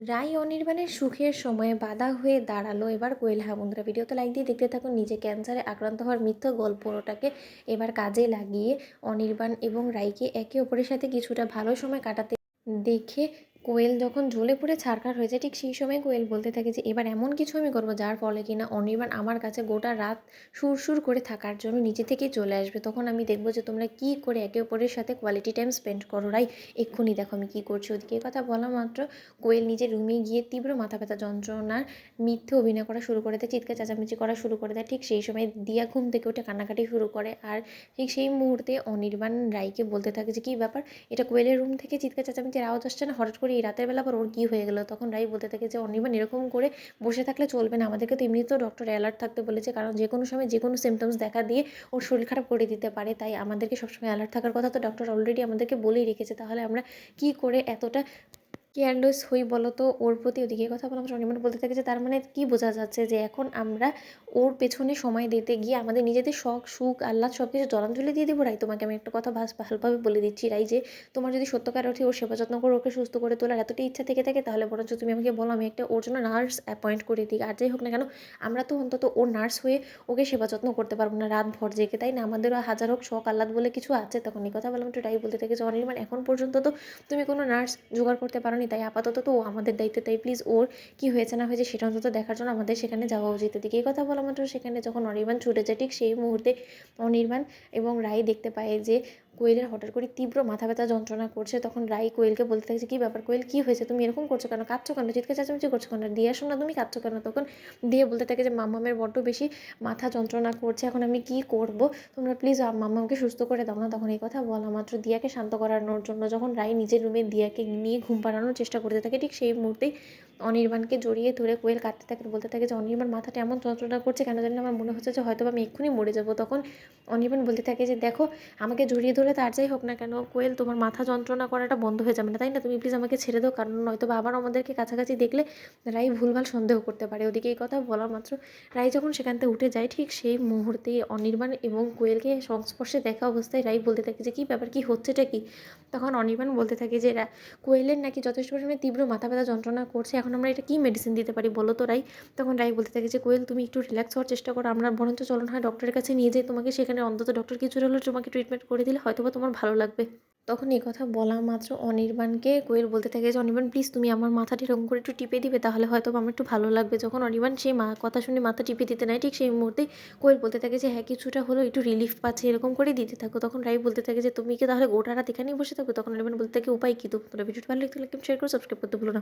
রাই অনির্বাণের সুখের সময়ে বাধা হয়ে দাঁড়ালো এবার কোয়েল। হ্যাঁ বন্ধুরা, ভিডিওতে লাইক দিয়ে দেখতে থাকুন। নিজে ক্যান্সারে আক্রান্ত হওয়ার মিথ্যা গল্পটাকে এবার কাজে লাগিয়ে অনির্বাণ এবং রাইকে একে অপরের সাথে কিছুটা ভালো সময় কাটাতে দেখে কোয়েল যখন জ্বলে পুড়ে ছারখার হয়ে যায়, ঠিক সেই সময় কোয়েল বলতে থাকে যে এবার এমন কিছু আমি করবো যার ফলে কিনা অনির্বাণ আমার কাছে গোটা রাত সুরসুর করে থাকার জন্য নিজে থেকেই চলে আসবে। তখন আমি দেখবো যে তোমরা কি করে একে অপরের সাথে কোয়ালিটি টাইম স্পেন্ড করো। রাই, এক্ষুনি দেখো আমি কী করছি। ওদিকে কথা বলা মাত্র কোয়েল নিজের রুমে গিয়ে তীব্র মাথা ব্যথা যন্ত্রণার মিথ্যে অভিনয় করা শুরু করে দেয়, চিৎকার চেঁচামেচি করা শুরু করে দেয়। ঠিক সেই সময় দিয়া ঘুম থেকে উঠে কান্নাকাটি শুরু করে। আর ঠিক সেই মুহূর্তে অনির্বাণ রাইকে বলতে থাকে যে কী ব্যাপার, এটা কোয়েলের রুম থেকে চিৎকার চেঁচামেচির আওয়াজ আসছে না, হঠাৎ করে এই রাতের বেলা আবার ওর কী হয়ে গেলো। তখন রাই বলতে থাকে যে অনির্বাণ এরকম করে বসে থাকলে চলবে না, আমাদেরকে তো এমনিতেও ডক্টর অ্যালার্ট থাকতে বলেছে, কারণ যে কোনো সময় যে কোনো সিমটমস দেখা দিয়ে ওর শরীর খারাপ করে দিতে পারে, তাই আমাদেরকে সবসময় অ্যালার্ট থাকার কথা তো ডক্টর অলরেডি আমাদেরকে বলেই রেখেছে। তাহলে আমরা কী করে এতটা কেয়ারলেস হই বলো তো ওর প্রতি। ওদিকে কথা বলা আমার অনির্বাণ বলতে থাকে যে তার মানে কি বোঝা যাচ্ছে যে এখন আমরা ওর পেছনে সময় দিতে গিয়ে আমাদের নিজেদের শখ সুখ আহ্লাদ সব কিছু জলাঞ্জলি দিয়ে দেবো। রাই, তোমাকে আমি একটা কথা ভালোভাবে বলে দিচ্ছি রাই, যে তোমার যদি সত্যকার অর্থে ওর সেবা যত্ন করে ওকে সুস্থ করে তোলার এতটাই ইচ্ছা থেকে থাকে, তাহলে বরঞ্চ তুমি আমাকে বলো, আমি একটা ওর জন্য নার্স অ্যাপয়েন্ট করে দিই। আর যাই হোক না কেন, আমরা তো অন্তত ওর নার্স হয়ে ওকে সেবা যত্ন করতে পারবো না রাত ভর জেগে, তাই না? আমাদেরও হাজার হোক শখ আহ্লাদ বলে কিছু আছে। তখন এই কথা বললাম একটু রাই বলতে থাকে যে অনির্বাণ এখন পর্যন্ত তো তুমি কোনো নার্স জোগাড় করতে পারোনি, তাই আপাতত তো ও আমাদের দায়িত্বে, তাই প্লিজ ওর কি হয়েছে না হয়েছে সেটা অন্তত দেখার জন্য আমাদের সেখানে যাওয়া উচিত। এদিকে এই কথা বলা মাত্র সেখানে যখন অনির্বাণ ছুটে যায়, ঠিক সেই মুহূর্তে অনির্বাণ এবং রাই দেখতে পায় যে কোয়েলের হঠাৎ করে তীব্র মাথা ব্যথা যন্ত্রণা করছে। তখন রাই কোয়েলকে বলতে থাকছে কী ব্যাপার কোয়েল, কী হয়েছে, তুমি এরকম করছো কেন, কাঁদছো কেন, চিৎকার চেঁচামেচি করছো কেন, দিয়ে শোনা তুমি কাঁদছো কেন। তখন দিয়ে বলতে থাকে যে মাম্মামের বড্ড বেশি মাথা যন্ত্রণা করছে, এখন আমি কি করব, তোমরা প্লিজ মাম্মামকে সুস্থ করে দাও না। তখন এই কথা বলা মাত্র দিয়াকে শান্ত করানোর জন্য যখন রাই নিজের রুমে দিয়াকে নিয়ে ঘুম পাড়ানোর চেষ্টা করতে থাকে, ঠিক সেই মুহূর্তেই অনির্বাণকে জড়িয়ে ধরে কোয়েল কাঁদতে থাকে, বলতে থাকে যে অনির্বাণ মাথাটা এমন যন্ত্রণা করছে কেন জানি না, আমার মনে হচ্ছে যে হয়তো আমি এক্ষুনি মরে যাবো। তখন অনির্বাণ বলতে থাকে যে দেখো, আমাকে জড়িয়ে ধরে তার যাই হোক না কেন কোয়েল, তোমার মাথা যন্ত্রণা করাটা বন্ধ হয়ে যাবে না, তাই না? তুমি প্লিজ আমাকে ছেড়ে দাও, কারণ নয়তো বা আবার আমাদেরকে কাছাকাছি দেখলে রাই ভুলভাল সন্দেহ করতে পারে। ওদিকে এই কথা বলা মাত্র রাই যখন সেখান থেকে উঠে যায়, ঠিক সেই মুহূর্তেই অনির্বাণ এবং কোয়েলকে সংস্পর্শে দেখা অবস্থায় রাই বলতে থাকে যে কী ব্যাপার, কী হচ্ছেটা কি। তখন অনির্বাণ বলতে থাকে যে কোয়েলের নাকি যথেষ্ট পরিমাণে তীব্র মাথা ব্যথা যন্ত্রণা করছে, এখন আমরা এটা কী মেডিসিন দিতে পারি বলো তো রাই। তখন রাই বলতে থাকে যে কোয়েল তুমি একটু রিল্যাক্স হওয়ার চেষ্টা করো, আমরা বরঞ্চ চলুন হয় ডক্টরের কাছে নিয়ে যাই তোমাকে, সেখানে অন্তত ডক্টর কিছুটা হলেও তোমাকে ট্রিটমেন্ট করে দিলে হয়তো বা তোমার ভালো লাগবে। তখন এই কথা বলা মাত্র অনির্বাণকে কোয়েল বলতে থাকে যে অনির্বাণ প্লিজ তুমি আমার মাথাটি এরকম করে একটু টিপে দিবে, তাহলে হয়তো আমার একটু ভালো লাগবে। যখন অনির্বাণ সেই কথা শুনে মাথা টিপে দিতে নেয়, ঠিক সেই মুহূর্তে কোয়েল বলতে থাকে যে হ্যাঁ কিছুটা হলেও একটু রিলিফ পাচ্ছে, এরকম করে দিতে থাকো। তখন রাই বলতে থাকে যে তুমি কি তাহলে গোটা রাত এখানেই বসে থাকবে। তখন অনির্বাণ বলতে থাকে উপায় কী, তো তোমরা ভিডিওটি ভালো লাগলে শেয়ার করে সাবস্ক্রাইব করতে ভুলো না।